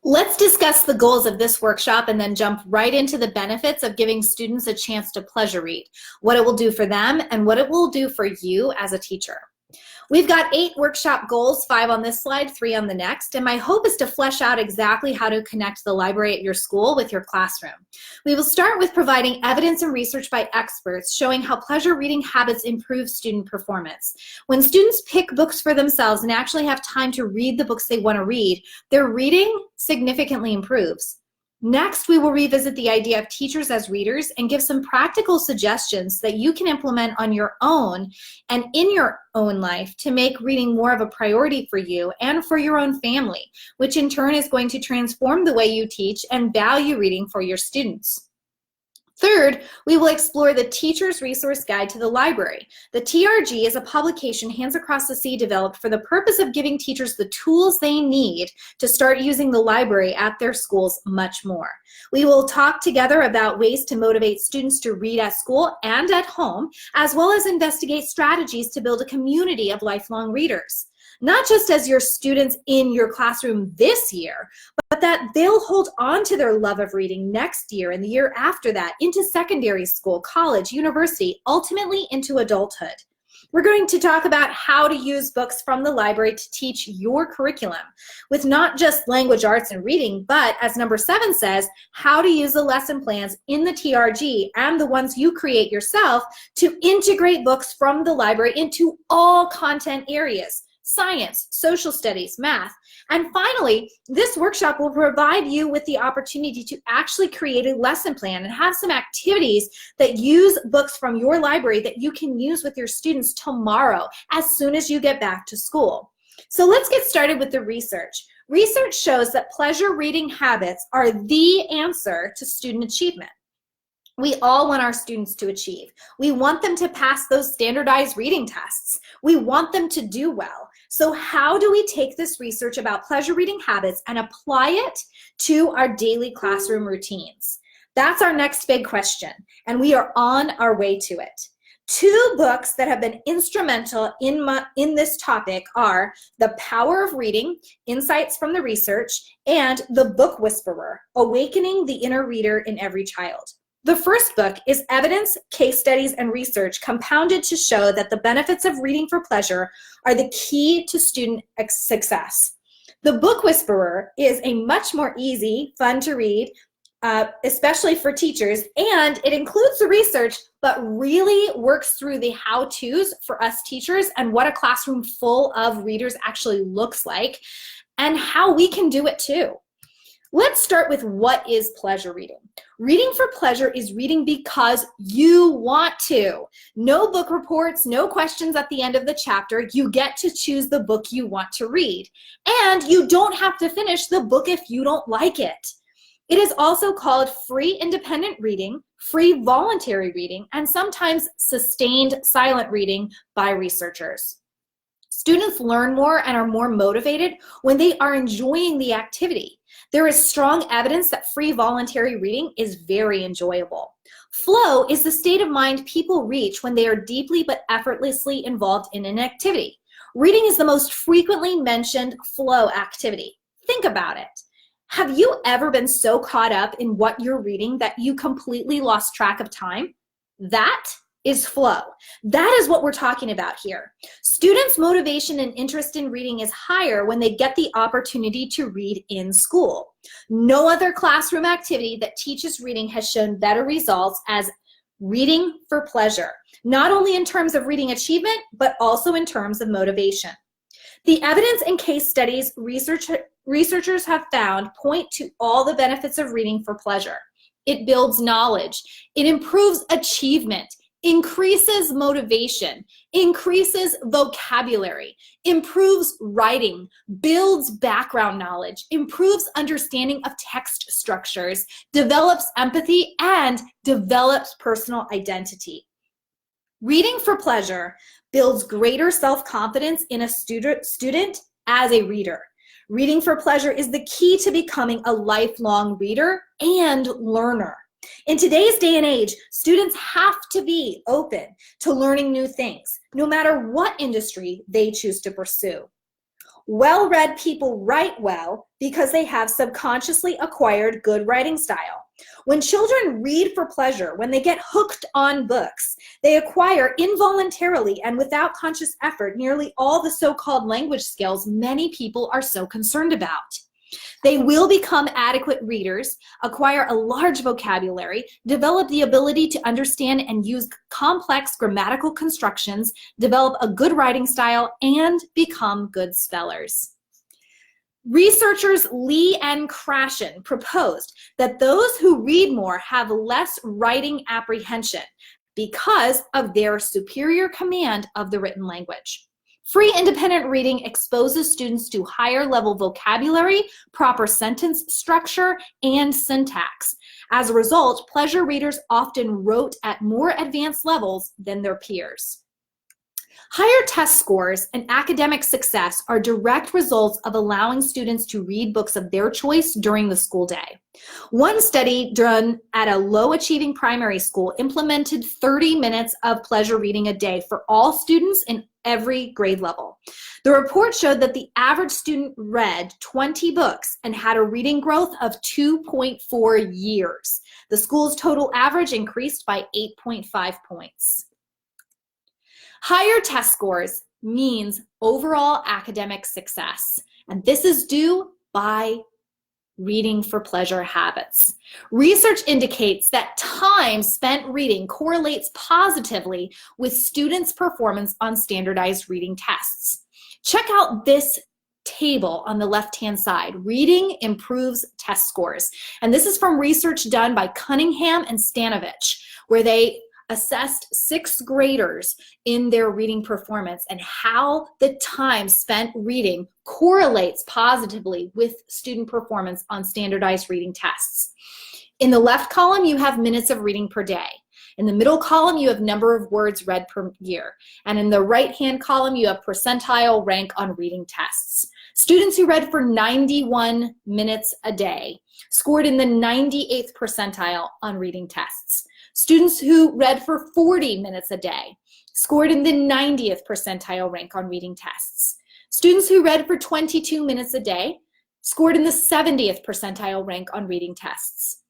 Let's discuss the goals of this workshop and then jump right into the benefits of giving students a chance to pleasure read, what it will do for them, and what it will do for you as a teacher. We've got 8 workshop goals, 5 on this slide, 3 on the next, and my hope is to flesh out exactly how to connect the library at your school with your classroom. We will start with providing evidence and research by experts showing how pleasure reading habits improve student performance. When students pick books for themselves and actually have time to read the books they want to read, their reading significantly improves. Next, we will revisit the idea of teachers as readers and give some practical suggestions that you can implement on your own and in your own life to make reading more of a priority for you and for your own family, which in turn is going to transform the way you teach and value reading for your students. Third, we will explore the Teacher's Resource Guide to the Library. The TRG is a publication Hands Across the Sea developed for the purpose of giving teachers the tools they need to start using the library at their schools much more. We will talk together about ways to motivate students to read at school and at home, as well as investigate strategies to build a community of lifelong readers. Not just as your students in your classroom this year, but that they'll hold on to their love of reading next year and the year after that, into secondary school, college, university, ultimately into adulthood. We're going to talk about how to use books from the library to teach your curriculum with not just language arts and reading, but as number 7 says, how to use the lesson plans in the TRG and the ones you create yourself to integrate books from the library into all content areas. Science, social studies, math. And finally, this workshop will provide you with the opportunity to actually create a lesson plan and have some activities that use books from your library that you can use with your students tomorrow as soon as you get back to school. So let's get started with the research. Research shows that pleasure reading habits are the answer to student achievement. We all want our students to achieve. We want them to pass those standardized reading tests. We want them to do well. So how do we take this research about pleasure reading habits and apply it to our daily classroom routines? That's our next big question, and we are on our way to it. 2 books that have been instrumental in this topic are The Power of Reading, Insights from the Research, and The Book Whisperer, Awakening the Inner Reader in Every Child. The first book is evidence, case studies, and research compounded to show that the benefits of reading for pleasure are the key to student success. The Book Whisperer is a much more easy, fun to read, especially for teachers, and it includes the research, but really works through the how-tos for us teachers and what a classroom full of readers actually looks like and how we can do it too. Let's start with what is pleasure reading. Reading for pleasure is reading because you want to. No book reports, no questions at the end of the chapter. You get to choose the book you want to read. And you don't have to finish the book if you don't like it. It is also called free independent reading, free voluntary reading, and sometimes sustained silent reading by researchers. Students learn more and are more motivated when they are enjoying the activity. There is strong evidence that free voluntary reading is very enjoyable. Flow is the state of mind people reach when they are deeply but effortlessly involved in an activity. Reading is the most frequently mentioned flow activity. Think about it. Have you ever been so caught up in what you're reading that you completely lost track of time? That is flow. That is what we're talking about here. Students' motivation and interest in reading is higher when they get the opportunity to read in school. No other classroom activity that teaches reading has shown better results as reading for pleasure, not only in terms of reading achievement, but also in terms of motivation. The evidence and case studies researchers have found point to all the benefits of reading for pleasure. It builds knowledge. It improves achievement. Increases motivation, increases vocabulary, improves writing, builds background knowledge, improves understanding of text structures, develops empathy, and develops personal identity. Reading for pleasure builds greater self-confidence in a student as a reader. Reading for pleasure is the key to becoming a lifelong reader and learner. In today's day and age, students have to be open to learning new things, no matter what industry they choose to pursue. Well-read people write well because they have subconsciously acquired good writing style. When children read for pleasure, when they get hooked on books, they acquire involuntarily and without conscious effort nearly all the so-called language skills many people are so concerned about. They will become adequate readers, acquire a large vocabulary, develop the ability to understand and use complex grammatical constructions, develop a good writing style, and become good spellers. Researchers Lee and Krashen proposed that those who read more have less writing apprehension because of their superior command of the written language. Free independent reading exposes students to higher level vocabulary, proper sentence structure, and syntax. As a result, pleasure readers often wrote at more advanced levels than their peers. Higher test scores and academic success are direct results of allowing students to read books of their choice during the school day. One study done at a low-achieving primary school implemented 30 minutes of pleasure reading a day for all students in every grade level. The report showed that the average student read 20 books and had a reading growth of 2.4 years. The school's total average increased by 8.5 points. Higher test scores means overall academic success, and this is due by reading for pleasure habits. Research indicates that time spent reading correlates positively with students' performance on standardized reading tests. Check out this table on the left-hand side. Reading improves test scores. And this is from research done by Cunningham and Stanovich, where they assessed sixth graders in their reading performance and how the time spent reading correlates positively with student performance on standardized reading tests. In the left column, you have minutes of reading per day. In the middle column, you have number of words read per year. And in the right-hand column, you have percentile rank on reading tests. Students who read for 91 minutes a day scored in the 98th percentile on reading tests. Students who read for 40 minutes a day scored in the 90th percentile rank on reading tests. Students who read for 22 minutes a day scored in the 70th percentile rank on reading tests.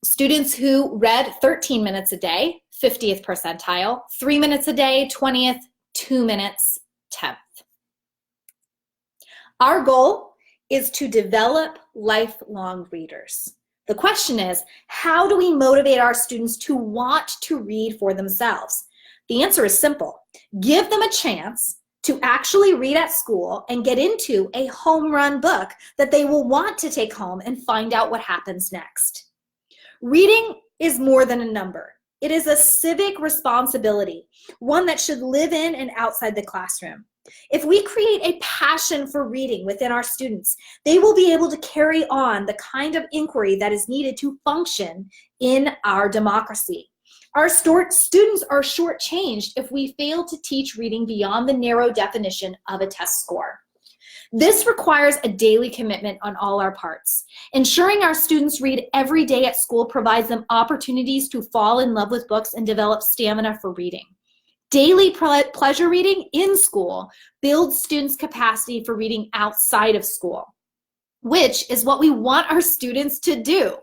Students who read 13 minutes a day, 50th percentile, 3 minutes a day, 20th, 2 minutes, 10th. Our goal is to develop lifelong readers. The question is, how do we motivate our students to want to read for themselves? The answer is simple. Give them a chance to actually read at school and get into a home run book that they will want to take home and find out what happens next. Reading is more than a number. It is a civic responsibility, one that should live in and outside the classroom. If we create a passion for reading within our students, they will be able to carry on the kind of inquiry that is needed to function in our democracy. Our students are shortchanged if we fail to teach reading beyond the narrow definition of a test score. This requires a daily commitment on all our parts. Ensuring our students read every day at school provides them opportunities to fall in love with books and develop stamina for reading. Daily pleasure reading in school builds students' capacity for reading outside of school, which is what we want our students to do.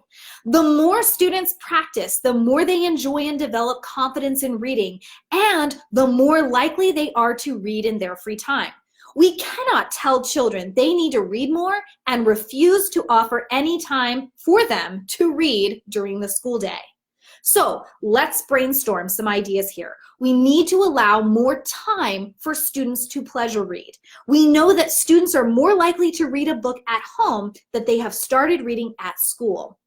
The more students practice, the more they enjoy and develop confidence in reading, and the more likely they are to read in their free time. We cannot tell children they need to read more and refuse to offer any time for them to read during the school day. So let's brainstorm some ideas here. We need to allow more time for students to pleasure read. We know that students are more likely to read a book at home that they have started reading at school.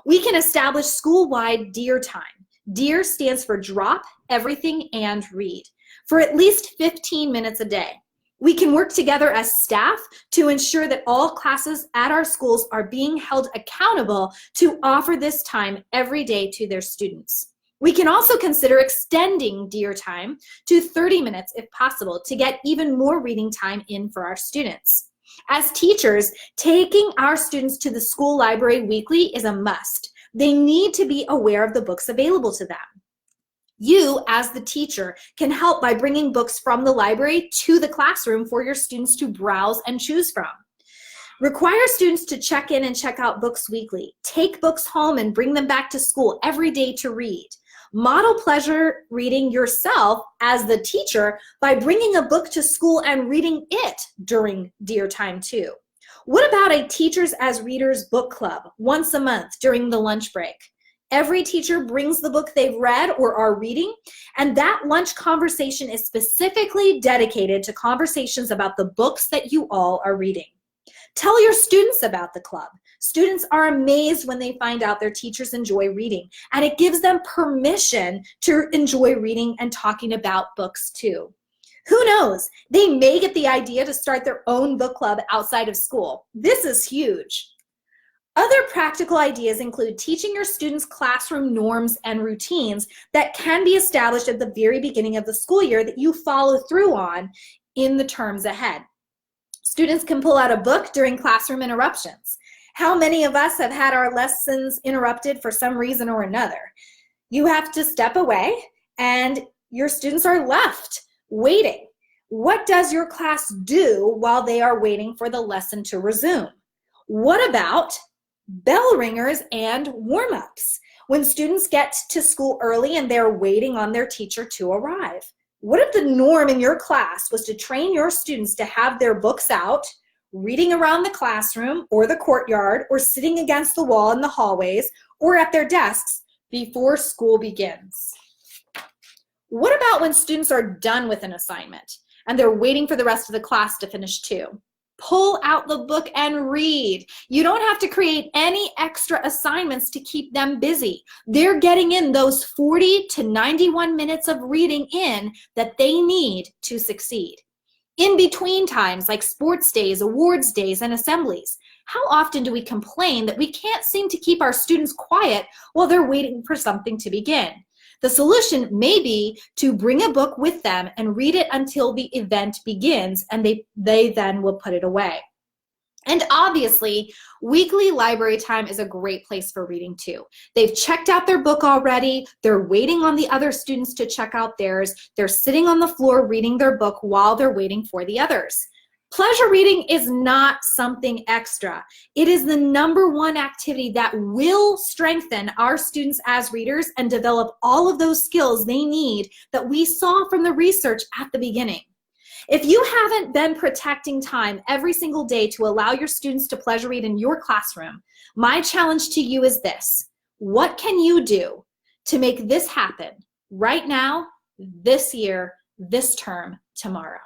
We can establish school-wide DEAR time. DEAR stands for Drop Everything and Read, for at least 15 minutes a day. We can work together as staff to ensure that all classes at our schools are being held accountable to offer this time every day to their students. We can also consider extending DEAR time to 30 minutes if possible to get even more reading time in for our students. As teachers, taking our students to the school library weekly is a must. They need to be aware of the books available to them. You, as the teacher, can help by bringing books from the library to the classroom for your students to browse and choose from. Require students to check in and check out books weekly. Take books home and bring them back to school every day to read. Model pleasure reading yourself as the teacher by bringing a book to school and reading it during dear time too. What about a Teachers as Readers book club once a month during the lunch break? Every teacher brings the book they've read or are reading, and that lunch conversation is specifically dedicated to conversations about the books that you all are reading. Tell your students about the club. Students are amazed when they find out their teachers enjoy reading, and it gives them permission to enjoy reading and talking about books too. Who knows? They may get the idea to start their own book club outside of school. This is huge. Other practical ideas include teaching your students classroom norms and routines that can be established at the very beginning of the school year that you follow through on in the terms ahead. Students can pull out a book during classroom interruptions. How many of us have had our lessons interrupted for some reason or another? You have to step away and your students are left waiting. What does your class do while they are waiting for the lesson to resume? What about bell ringers and warm-ups? When students get to school early and they're waiting on their teacher to arrive. What if the norm in your class was to train your students to have their books out, reading around the classroom or the courtyard or sitting against the wall in the hallways or at their desks before school begins? What about when students are done with an assignment and they're waiting for the rest of the class to finish too? Pull out the book and read. You don't have to create any extra assignments to keep them busy. They're getting in those 40 to 91 minutes of reading in that they need to succeed. In between times like sports days, awards days, and assemblies, how often do we complain that we can't seem to keep our students quiet while they're waiting for something to begin? The solution may be to bring a book with them and read it until the event begins, and they then will put it away. And obviously, weekly library time is a great place for reading too. They've checked out their book already. They're waiting on the other students to check out theirs. They're sitting on the floor reading their book while they're waiting for the others. Pleasure reading is not something extra. It is the #1 activity that will strengthen our students as readers and develop all of those skills they need that we saw from the research at the beginning. If you haven't been protecting time every single day to allow your students to pleasure read in your classroom, my challenge to you is this: what can you do to make this happen right now, this year, this term, tomorrow?